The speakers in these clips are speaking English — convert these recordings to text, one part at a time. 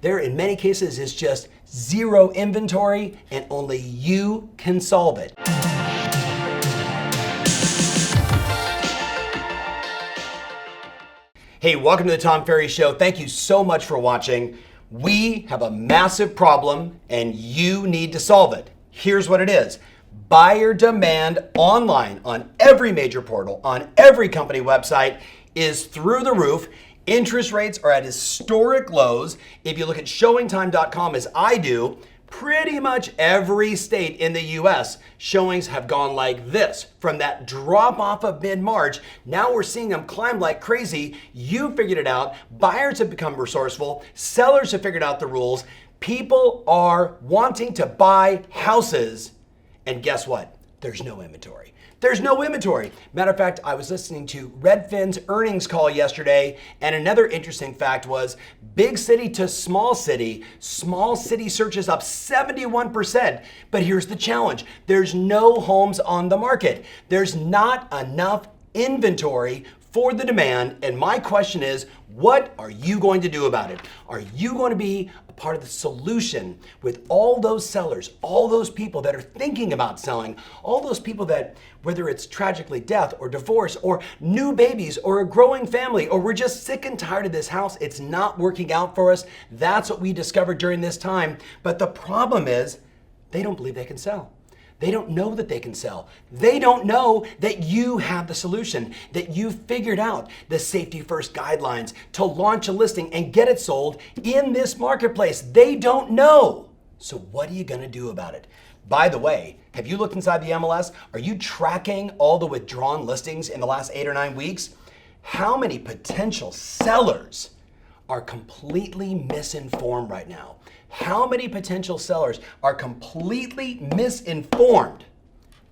There, in many cases, is just zero inventory, and only you can solve it. Hey, welcome to the Tom Ferry Show. Thank you so much for watching. We have a massive problem and you need to solve it. Here's what it is. Buyer demand online on every major portal, on every company website is through the roof. Interest rates are at historic lows. If you look at showingtime.com as I do, pretty much every state in the US showings have gone like this. From that drop off of mid-March, now we're seeing them climb like crazy. You figured it out. Buyers have become resourceful. Sellers have figured out the rules. People are wanting to buy houses. And guess what? There's no inventory. There's no inventory. Matter of fact, I was listening to Redfin's earnings call yesterday, and another interesting fact was big city to small city searches up 71%. But here's the challenge. There's no homes on the market. There's not enough inventory for the demand. And my question is, what are you going to do about it? Are you going to be a part of the solution with all those sellers, all those people that are thinking about selling, all those people that, whether it's tragically death or divorce or new babies or a growing family, or we're just sick and tired of this house, it's not working out for us. That's what we discovered during this time. But the problem is they don't believe they can sell. They don't know that they can sell. They don't know that you have the solution, that you've figured out the safety first guidelines to launch a listing and get it sold in this marketplace. They don't know. So what are you gonna do about it? By the way, have you looked inside the MLS? Are you tracking all the withdrawn listings in the last 8 or 9 weeks? How many potential sellers are completely misinformed right now? How many potential sellers are completely misinformed?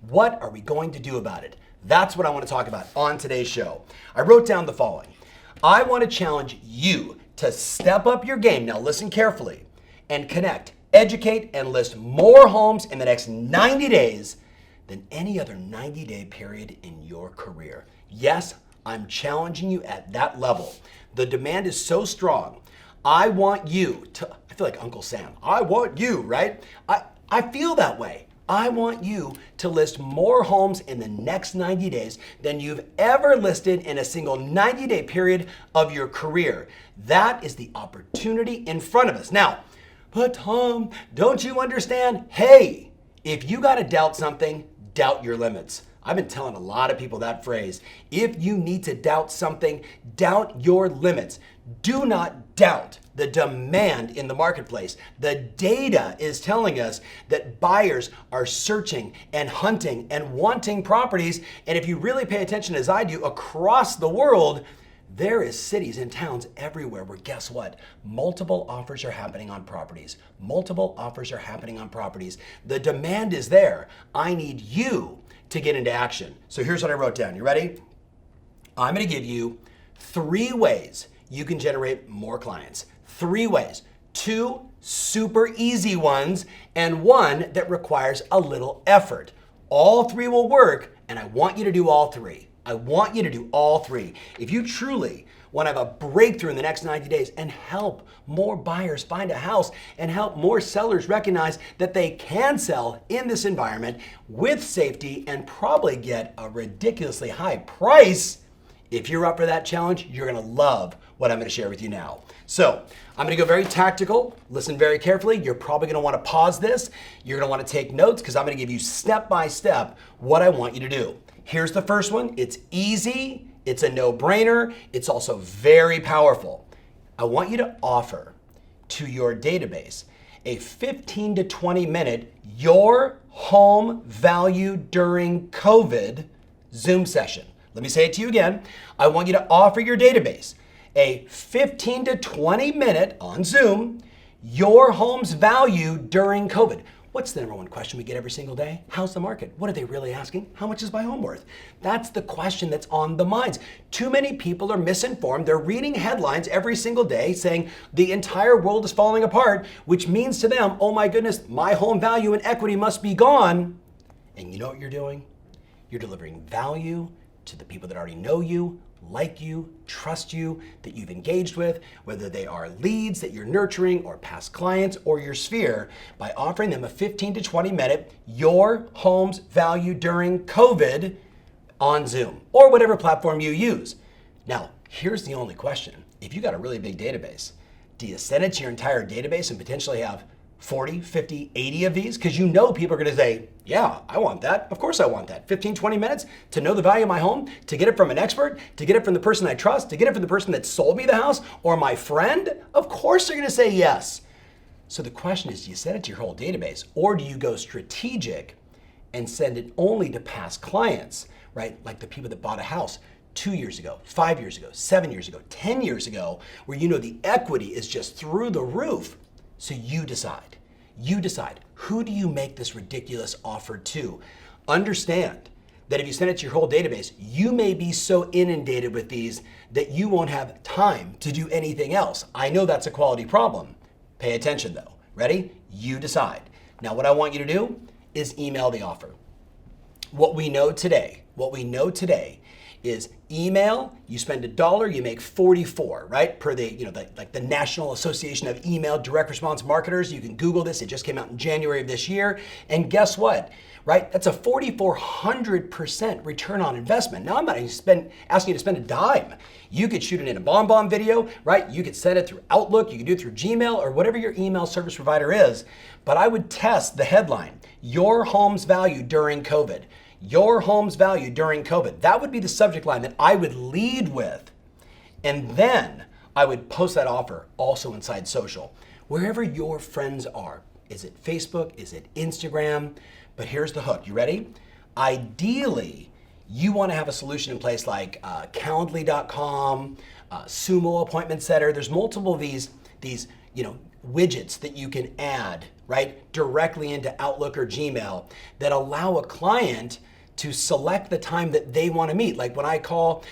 What are we going to do about it? That's what I want to talk about on today's show. I wrote down the following. I want to challenge you to step up your game. Now listen carefully and connect, educate, and list more homes in the next 90 days than any other 90-day period in your career. Yes, I'm challenging you at that level. The demand is so strong. I want you to, I feel like Uncle Sam. I want you, right? I feel that way. I want you to list more homes in the next 90 days than you've ever listed in a single 90-day period of your career. That is the opportunity in front of us. Now, but Tom, don't you understand? Hey, if you got to doubt something, doubt your limits. I've been telling a lot of people that phrase. If you need to doubt something, doubt your limits. Do not doubt the demand in the marketplace. The data is telling us that buyers are searching and hunting and wanting properties. And if you really pay attention as I do across the world, there is cities and towns everywhere where guess what? Multiple offers are happening on properties. Multiple offers are happening on properties. The demand is there. I need you to get into action. So here's what I wrote down. You ready? I'm going to give you 3 ways you can generate more clients. 3 ways. 2 super easy ones and 1 that requires a little effort. All 3 will work, and I want you to do all 3. I want you to do all 3. If you truly want to have a breakthrough in the next 90 days and help more buyers find a house and help more sellers recognize that they can sell in this environment with safety and probably get a ridiculously high price, if you're up for that challenge, you're going to love what I'm going to share with you now. So I'm going to go very tactical. Listen very carefully. You're probably going to want to pause this. You're going to want to take notes because I'm going to give you step by step what I want you to do. Here's the first one. It's easy. It's a no-brainer. It's also very powerful. I want you to offer to your database a 15 to 20 minute your home value during COVID Zoom session. Let me say it to you again. I want you to offer your database a 15 to 20 minute on Zoom, your home's value during COVID. What's the number one question we get every single day? How's the market? What are they really asking? How much is my home worth? That's the question that's on the minds. Too many people are misinformed. They're reading headlines every single day saying the entire world is falling apart, which means to them, oh my goodness, my home value and equity must be gone. And you know what you're doing? You're delivering value to the people that already know you like you, trust you, that you've engaged with, whether they are leads that you're nurturing or past clients or your sphere, by offering them a 15 to 20 minute Your Home's Value During COVID on Zoom or whatever platform you use. Now, here's the only question. If you got a really big database, do you send it to your entire database and potentially have 40, 50, 80 of these? Because you know people are going to say, yeah, I want that. Of course I want that. 15, 20 minutes to know the value of my home, to get it from an expert, to get it from the person I trust, to get it from the person that sold me the house or my friend. Of course they're going to say yes. So the question is, do you send it to your whole database or do you go strategic and send it only to past clients, right? Like the people that bought a house 2 years ago, 5 years ago, 7 years ago, 10 years ago, where you know the equity is just through the roof. So you decide. You decide. Who do you make this ridiculous offer to? Understand that if you send it to your whole database, you may be so inundated with these that you won't have time to do anything else. I know that's a quality problem. Pay attention though. Ready? You decide. Now what I want you to do is email the offer. What we know today is email, you spend $1, you make 44, right? Per the National Association of Email Direct Response Marketers. You can Google this, it just came out in January of this year. And guess what, right? That's a 4,400% return on investment. Now I'm not asking you to spend a dime. You could shoot it in a BombBomb video, right? You could send it through Outlook, you could do it through Gmail or whatever your email service provider is. But I would test the headline, Your Home's Value During COVID. Your Home's Value During COVID. That would be the subject line that I would lead with. And then I would post that offer also inside social, wherever your friends are. Is it Facebook? Is it Instagram? But here's the hook. You ready? Ideally, you want to have a solution in place like Calendly.com, Sumo Appointment Setter. There's multiple of these widgets that you can add, right, directly into Outlook or Gmail that allow a client to select the time that they want to meet. Like when I call,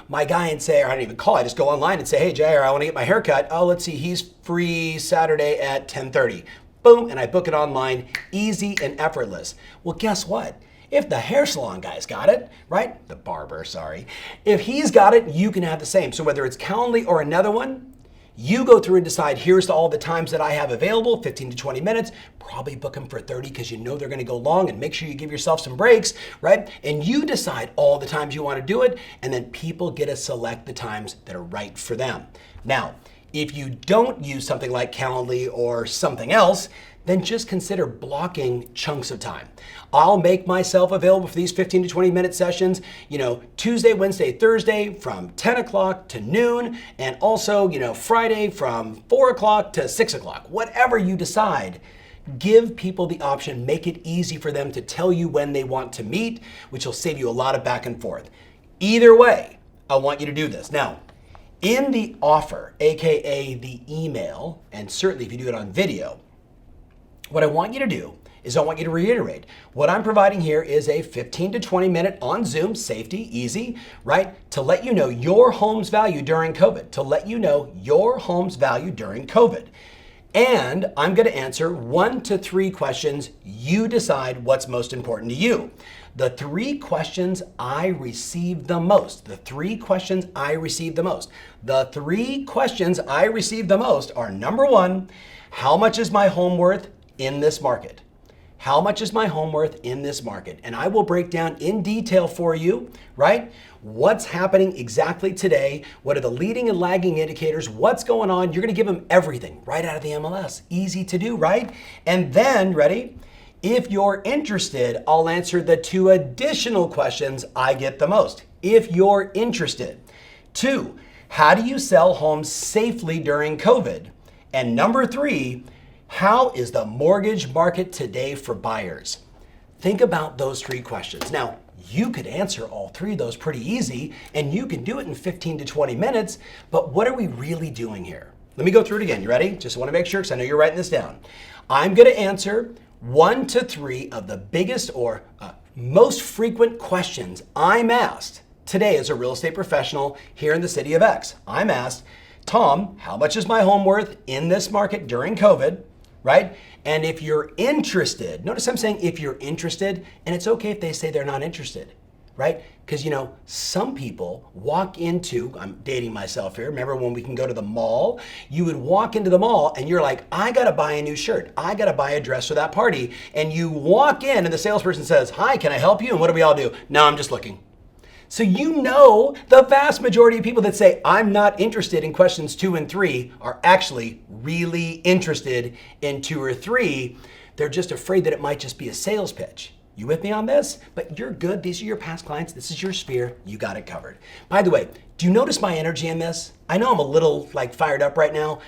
my guy and say, or I don't even call, I just go online and say, hey, JR, I want to get my hair cut. Oh, let's see, he's free Saturday at 10:30. Boom, and I book it online, easy and effortless. Well, guess what? If the hair salon guy's got it, right? The barber, sorry. If he's got it, you can have the same. So whether it's Calendly or another one, you go through and decide, here's all the times that I have available, 15 to 20 minutes, probably book them for 30 because you know they're gonna go long, and make sure you give yourself some breaks, right? And you decide all the times you wanna do it, and then people get to select the times that are right for them. Now, if you don't use something like Calendly or something else, then just consider blocking chunks of time. I'll make myself available for these 15 to 20 minute sessions, Tuesday, Wednesday, Thursday from 10 o'clock to noon, and also, Friday from 4 o'clock to 6 o'clock. Whatever you decide, give people the option, make it easy for them to tell you when they want to meet, which will save you a lot of back and forth. Either way, I want you to do this. Now, in the offer, AKA the email, and certainly if you do it on video, what I want you to do is I want you to reiterate. What I'm providing here is a 15 to 20 minute on Zoom, safety, easy, right? To let you know your home's value during COVID, to let you know your home's value during COVID. And I'm gonna answer 1 to 3 questions. You decide what's most important to you. The 3 questions I received the most, the 3 questions I received the most are: number 1, how much is my home worth in this market? How much is my home worth in this market? And I will break down in detail for you, right? What's happening exactly today? What are the leading and lagging indicators? What's going on? You're gonna give them everything right out of the MLS. Easy to do, right? And then, ready? If you're interested, I'll answer the 2 additional questions I get the most. If you're interested. 2, how do you sell homes safely during COVID? And number 3, how is the mortgage market today for buyers? Think about those 3 questions. Now, you could answer all 3 of those pretty easy, and you can do it in 15 to 20 minutes, but what are we really doing here? Let me go through it again. You ready? Just want to make sure, because I know you're writing this down. I'm going to answer 1 to 3 of the biggest or most frequent questions I'm asked today as a real estate professional here in the city of X. I'm asked, Tom, how much is my home worth in this market during COVID? Right? And if you're interested, notice I'm saying if you're interested, and it's okay if they say they're not interested. right? Because some people walk into, I'm dating myself here, remember when we can go to the mall? You would walk into the mall and you're like, I gotta buy a new shirt. I gotta buy a dress for that party. And you walk in and the salesperson says, hi, can I help you? And what do we all do? No, I'm just looking. So the vast majority of people that say, I'm not interested in questions 2 and 3 are actually really interested in 2 or 3. They're just afraid that it might just be a sales pitch. You with me on this? But you're good. These are your past clients. This is your sphere. You got it covered. By the way, do you notice my energy in this? I know I'm a little fired up right now.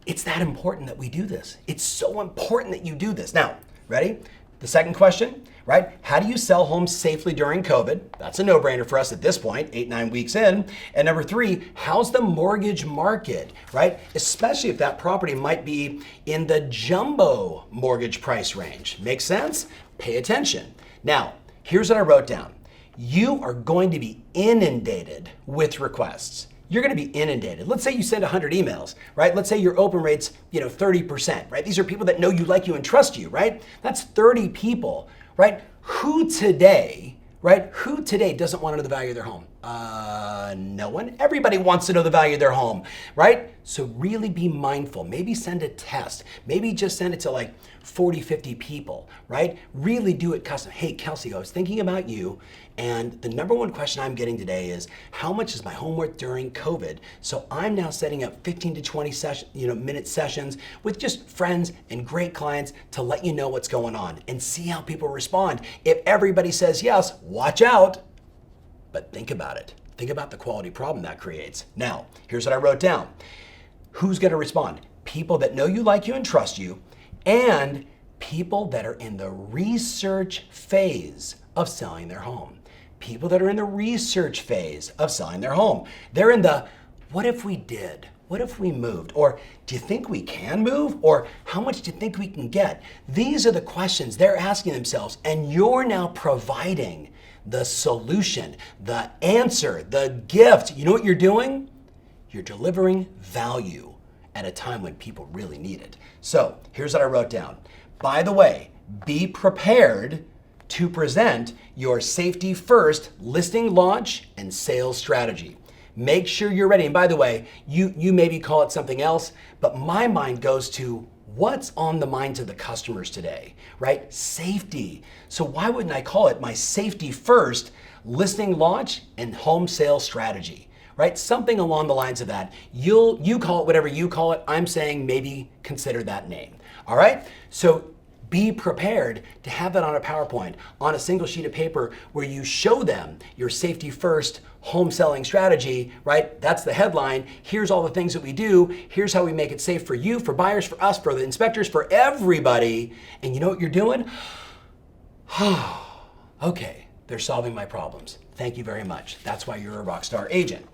It's that important that we do this. It's so important that you do this. Now, ready? The second question, right? How do you sell homes safely during COVID? That's a no-brainer for us at this point, 8-9 weeks in. And number 3, how's the mortgage market, right? Especially if that property might be in the jumbo mortgage price range. Make sense? Pay attention. Now, here's what I wrote down. You are going to be inundated with requests. You're going to be inundated. Let's say you send 100 emails, right? Let's say your open rate's, 30%, right? These are people that know you, like you, and trust you, right? That's 30 people, right? Who today doesn't want to know the value of their home? No one. Everybody wants to know the value of their home, right? So really be mindful. Maybe send a test. Maybe just send it to 40, 50 people, right? Really do it custom. Hey, Kelsey, I was thinking about you, and the number one question I'm getting today is, how much is my home worth during COVID? So I'm now setting up 15 to 20 minute sessions with just friends and great clients to let you know what's going on and see how people respond. If everybody says yes, watch out. But think about it. Think about the quality problem that creates. Now, here's what I wrote down. Who's going to respond? People that know you, like you, and trust you, and people that are in the research phase of selling their home. People that are in the research phase of selling their home. They're in the, what if we did? What if we moved? Or do you think we can move? Or how much do you think we can get? These are the questions they're asking themselves, and you're now providing the solution, the answer, the gift. You know what you're doing? You're delivering value at a time when people really need it. So here's what I wrote down. By the way, be prepared to present your safety first listing launch and sales strategy. Make sure you're ready. And by the way, you maybe call it something else, but my mind goes to what's on the minds of the customers today, right? Safety. So why wouldn't I call it my safety first listing launch and home sales strategy, right? Something along the lines of that. You call it whatever you call it. I'm saying maybe consider that name. All right? So be prepared to have that on a PowerPoint, on a single sheet of paper, where you show them your safety first home selling strategy, right? That's the headline. Here's all the things that we do. Here's how we make it safe for you, for buyers, for us, for the inspectors, for everybody. And you know what you're doing? Okay, they're solving my problems. Thank you very much. That's why you're a rockstar agent.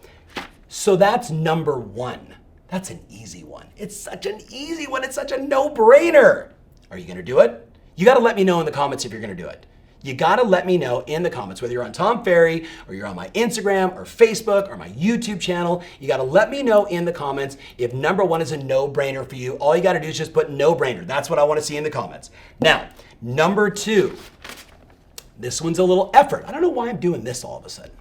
So that's number 1. That's an easy one. It's such an easy one. It's such a no-brainer. Are you gonna do it? You gotta let me know in the comments if you're gonna do it. You gotta let me know in the comments, whether you're on Tom Ferry or you're on my Instagram or Facebook or my YouTube channel. You gotta let me know in the comments if number 1 is a no-brainer for you. All you gotta do is just put no-brainer. That's what I wanna see in the comments. Now, number 2. This one's a little effort. I don't know why I'm doing this all of a sudden.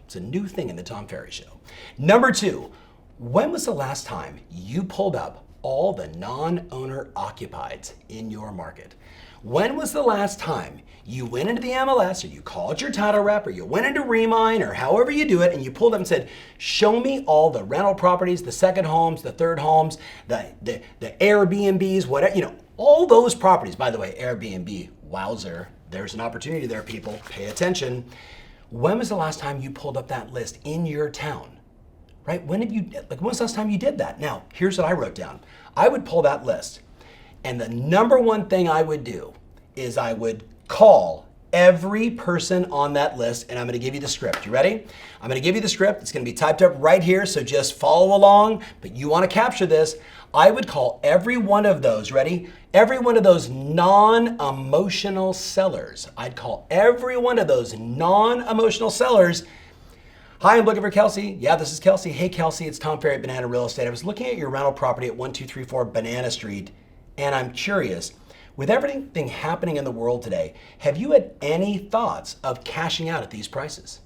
It's a new thing in the Tom Ferry Show. Number 2, when was the last time you pulled up all the non-owner occupieds in your market? When was the last time you went into the MLS, or you called your title rep, or you went into Remine, or however you do it, and you pulled up and said, show me all the rental properties, the second homes, the third homes, the Airbnbs, whatever, all those properties. By the way, Airbnb, wowzer, there's an opportunity there, people. Pay attention. When was the last time you pulled up that list in your town? Right? When was the last time you did that? Now, here's what I wrote down. I would pull that list, and the number 1 thing I would do is I would call every person on that list, and I'm gonna give you the script. You ready? I'm gonna give you the script. It's gonna be typed up right here, so just follow along, but you wanna capture this. I would call every one of those, ready? Every one of those non-emotional sellers. I'd call every one of those non-emotional sellers. Hi, I'm looking for Kelsey. Yeah, this is Kelsey. Hey, Kelsey, it's Tom Ferry at Banana Real Estate. I was looking at your rental property at 1234 Banana Street, and I'm curious, With everything happening in the world today, have you had any thoughts of cashing out at these prices?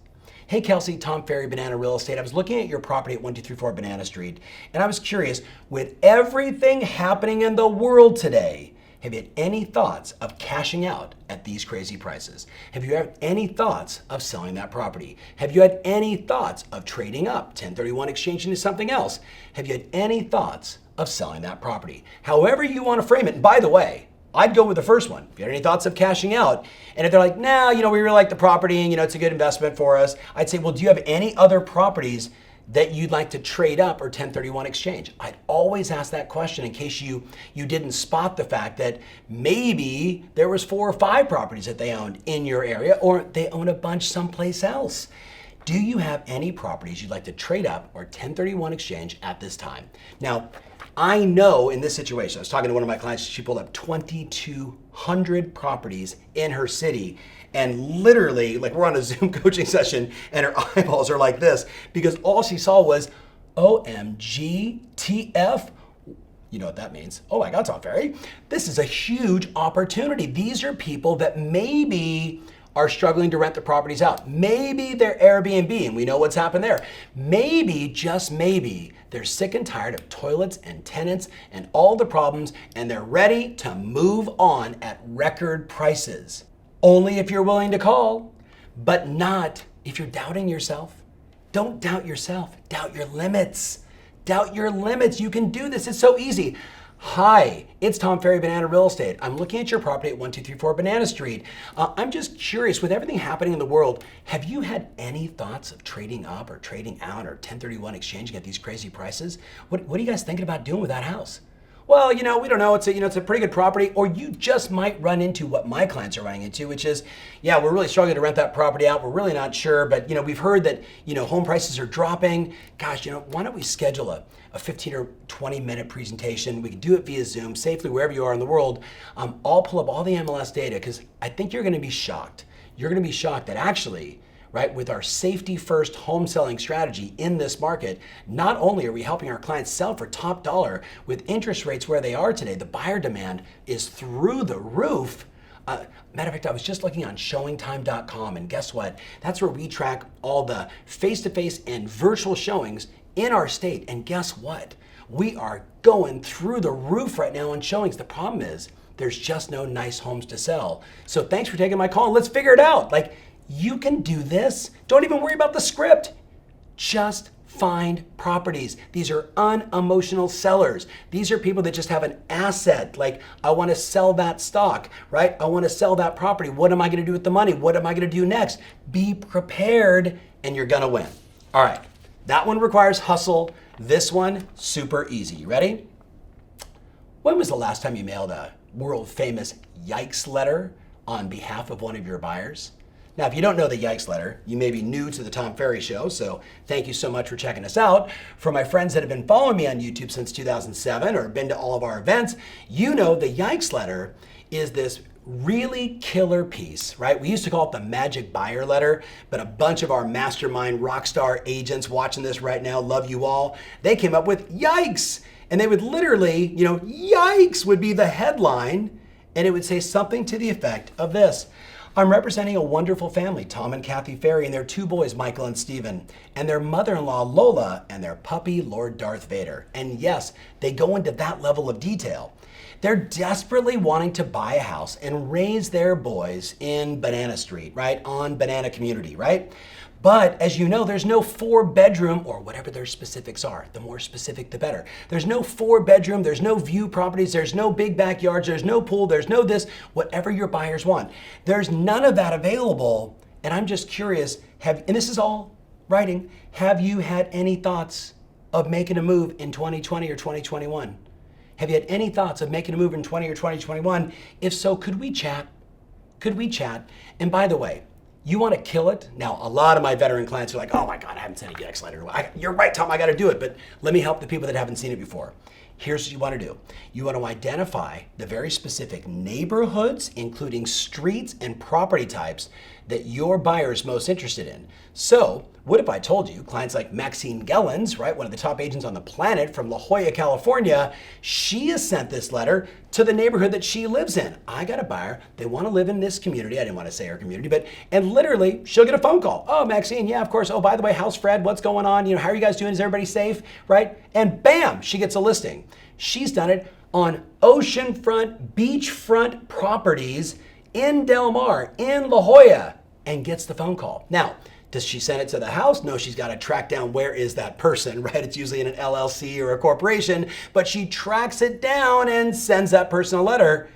Hey Kelsey, Tom Ferry, Banana Real Estate. I was looking at your property at 1234 Banana Street, and I was curious, with everything happening in the world today, have you had any thoughts of cashing out at these crazy prices? Have you had any thoughts of selling that property? Have you had any thoughts of trading up, 1031 exchange into something else? Have you had any thoughts of selling that property? However you want to frame it, and by the way, I'd go with the first one. If you had any thoughts of cashing out, and if they're like, nah, we really like the property and it's a good investment for us, I'd say, well, do you have any other properties that you'd like to trade up or 1031 exchange? I'd always ask that question in case you didn't spot the fact that maybe there was 4 or 5 properties that they owned in your area, or they own a bunch someplace else. Do you have any properties you'd like to trade up or 1031 exchange at this time? Now, I know in this situation, I was talking to one of my clients, she pulled up 2,200 properties in her city, and literally, like, we're on a Zoom coaching session and her eyeballs are like this because all she saw was OMG, TF. You know what that means. Oh my God, Tom Ferry. This is a huge opportunity. These are people that maybe are struggling to rent the properties out. Maybe they're Airbnb, and we know what's happened there. Maybe, just maybe, they're sick and tired of toilets and tenants and all the problems, and they're ready to move on at record prices. Only if you're willing to call, but not if you're doubting yourself. Don't doubt yourself. Doubt your limits. Doubt your limits. You can do this. It's so easy. Hi, it's Tom Ferry, Banana Real Estate. I'm looking at your property at 1234 Banana Street. I'm just curious, with everything happening in the world, have you had any thoughts of trading up or trading out or 1031 exchanging at these crazy prices? What are you guys thinking about doing with that house? Well, we don't know. It's a pretty good property. Or you just might run into what my clients are running into, which is, yeah, we're really struggling to rent that property out. We're really not sure, but we've heard that home prices are dropping. Gosh, why don't we schedule a 15 or 20 minute presentation? We can do it via Zoom safely wherever you are in the world. I'll pull up all the MLS data because I think you're going to be shocked. You're going to be shocked that actually, right, with our safety first home selling strategy in this market, not only are we helping our clients sell for top dollar with interest rates where they are today, the buyer demand is through the roof. Matter of fact, I was just looking on showingtime.com, and guess what? That's where we track all the face-to-face and virtual showings in our state. And guess what? We are going through the roof right now on showings. The problem is there's just no nice homes to sell. So thanks for taking my call. Let's figure it out. You can do this. Don't even worry about the script. Just find properties. These are unemotional sellers. These are people that just have an asset. Like, I want to sell that stock, right? I want to sell that property. What am I going to do with the money? What am I going to do next? Be prepared, and you're going to win. All right. That one requires hustle. This one, super easy. You ready? When was the last time you mailed a world famous Heikes Letter on behalf of one of your buyers? Now, if you don't know the Heikes Letter, you may be new to the Tom Ferry Show, so thank you so much for checking us out. For my friends that have been following me on YouTube since 2007 or been to all of our events, you know the Heikes Letter is this really killer piece, right? We used to call it the magic buyer letter, but a bunch of our mastermind rock star agents watching this right now, love you all, they came up with yikes. And they would literally, yikes would be the headline, and it would say something to the effect of this. I'm representing a wonderful family, Tom and Kathy Ferry, and their 2 boys, Michael and Stephen, and their mother-in-law, Lola, and their puppy, Lord Darth Vader. And yes, they go into that level of detail. They're desperately wanting to buy a house and raise their boys in Banana Street, right? On Banana Community, right? But as you know, there's no 4-bedroom or whatever their specifics are. The more specific, the better. There's no 4-bedroom, there's no view properties, there's no big backyards, there's no pool, there's no this, whatever your buyers want. There's none of that available. And I'm just curious, and this is all writing, have you had any thoughts of making a move in 2020 or 2021? Have you had any thoughts of making a move in 20 or 2021? If so, could we chat? Could we chat? And by the way, you want to kill it? Now, a lot of my veteran clients are like, oh my God, I haven't seen a Heikes Letter. You're right, Tom, I got to do it. But let me help the people that haven't seen it before. Here's what you want to do. You want to identify the very specific neighborhoods, including streets and property types that your buyer is most interested in. So What if I told you clients like Maxine Gellens, right, one of the top agents on the planet from La Jolla, California, she has sent this letter to the neighborhood that she lives in. I got a buyer. They want to live in this community. I didn't want to say her community, and literally she'll get a phone call. Oh, Maxine, yeah, of course. Oh, by the way, how's Fred? What's going on? How are you guys doing? Is everybody safe? Right? And bam, she gets a listing. She's done it on oceanfront, beachfront properties in Del Mar, in La Jolla, and gets the phone call. Now, does she send it to the house? No, she's got to track down where is that person, right? It's usually in an LLC or a corporation, but she tracks it down and sends that person a letter,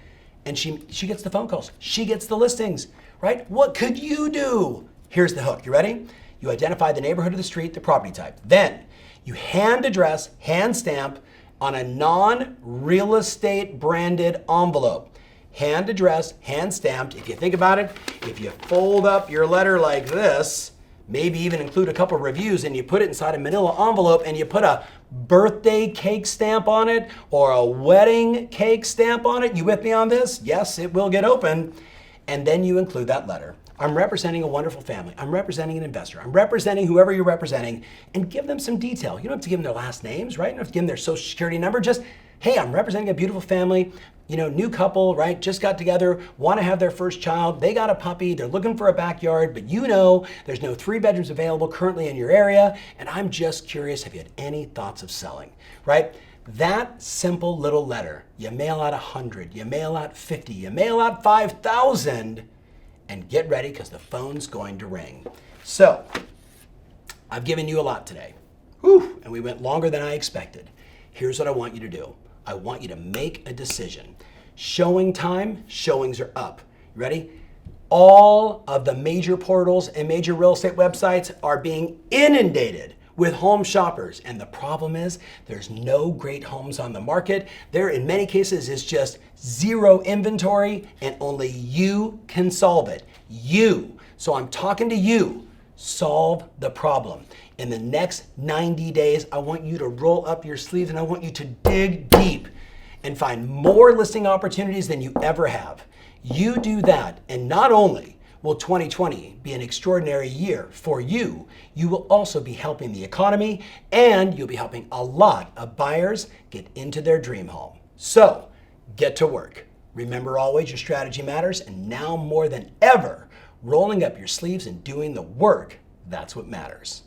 and she gets the phone calls. She gets the listings, right? What could you do? Here's the hook. You ready? You identify the neighborhood of the street, the property type. Then you hand address, hand stamp on a non-real estate branded envelope. Hand addressed, hand stamped. If you think about it, if you fold up your letter like this, maybe even include a couple reviews, and you put it inside a manila envelope and you put a birthday cake stamp on it or a wedding cake stamp on it. You with me on this? Yes, it will get open. And then you include that letter. I'm representing a wonderful family. I'm representing an investor. I'm representing whoever you're representing, and give them some detail. You don't have to give them their last names, right? You don't have to give them their social security number. Just, hey, I'm representing a beautiful family, new couple, right? Just got together, want to have their first child. They got a puppy. They're looking for a backyard, but there's no 3 bedrooms available currently in your area. And I'm just curious, have you had any thoughts of selling, right? That simple little letter, you mail out 100, you mail out 50, you mail out 5,000, and get ready because the phone's going to ring. So, I've given you a lot today. Whew, and we went longer than I expected. Here's what I want you to do. I want you to make a decision. Showing time, showings are up. You ready? All of the major portals and major real estate websites are being inundated with home shoppers. And the problem is there's no great homes on the market. There, in many cases, is just zero inventory, and only you can solve it. You. So I'm talking to you. Solve the problem. In the next 90 days, I want you to roll up your sleeves and I want you to dig deep and find more listing opportunities than you ever have. You do that, and not only will 2020 be an extraordinary year for you, you will also be helping the economy, and you'll be helping a lot of buyers get into their dream home. So, get to work. Remember always, your strategy matters, and now more than ever, rolling up your sleeves and doing the work, that's what matters.